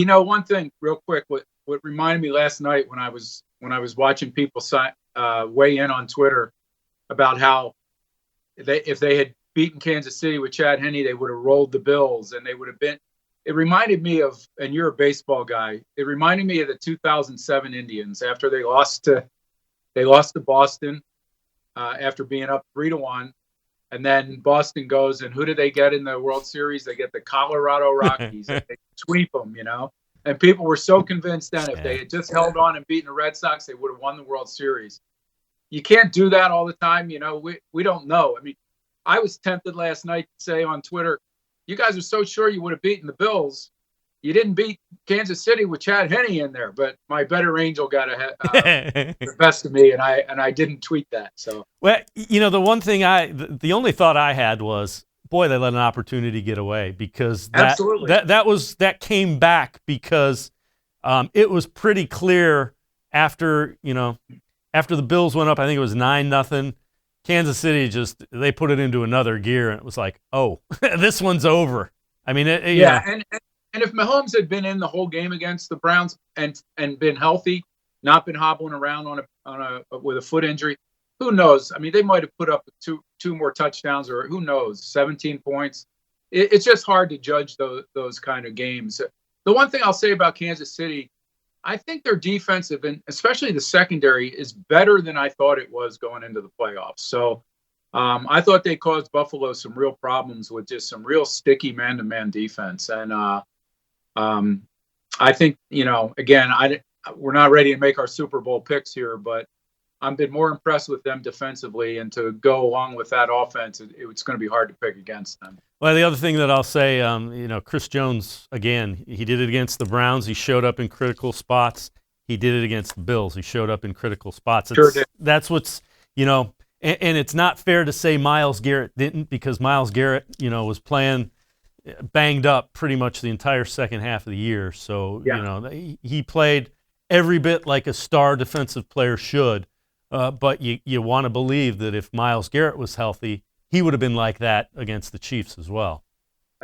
One thing real quick, what reminded me last night when I was watching people weigh in on Twitter about how if they had beaten Kansas City with Chad Henne, they would have rolled the Bills and they would have been. It reminded me of, and you're a baseball guy. It reminded me of the 2007 Indians after they lost to Boston after being up 3-1, and then Boston goes, and who do they get in the World Series? They get the Colorado Rockies. And they sweep them, And people were so convinced then if they had just held on and beaten the Red Sox, they would have won the World Series. You can't do that all the time. We don't know. I mean, I was tempted last night to say on Twitter, you guys are so sure you would have beaten the Bills. You didn't beat Kansas City with Chad Henne in there, but my better angel got the best of me, and I didn't tweet that. So, well, the only thought I had was, boy, they let an opportunity get away, because that came back because it was pretty clear after the Bills went up. I think it was 9-0. Kansas City they put it into another gear, and it was like, oh, this one's over. I mean, and if Mahomes had been in the whole game against the Browns and been healthy, not been hobbling around with a foot injury, who knows? I mean, they might have put up two more touchdowns, or who knows, 17 points. It's just hard to judge those kind of games. The one thing I'll say about Kansas City, I think their defensive, and especially the secondary, is better than I thought it was going into the playoffs. So I thought they caused Buffalo some real problems with just some real sticky man-to-man defense. And I think, again, we're not ready to make our Super Bowl picks here, but I've been more impressed with them defensively, and to go along with that offense, it's going to be hard to pick against them. Well, the other thing that I'll say, Chris Jones, again, he did it against the Browns. He showed up in critical spots. He did it against the Bills. He showed up in critical spots. Sure did. That's what's, and it's not fair to say Myles Garrett didn't, because Myles Garrett, was playing banged up pretty much the entire second half of the year. So, he played every bit like a star defensive player should. But you want to believe that if Myles Garrett was healthy, he would have been like that against the Chiefs as well.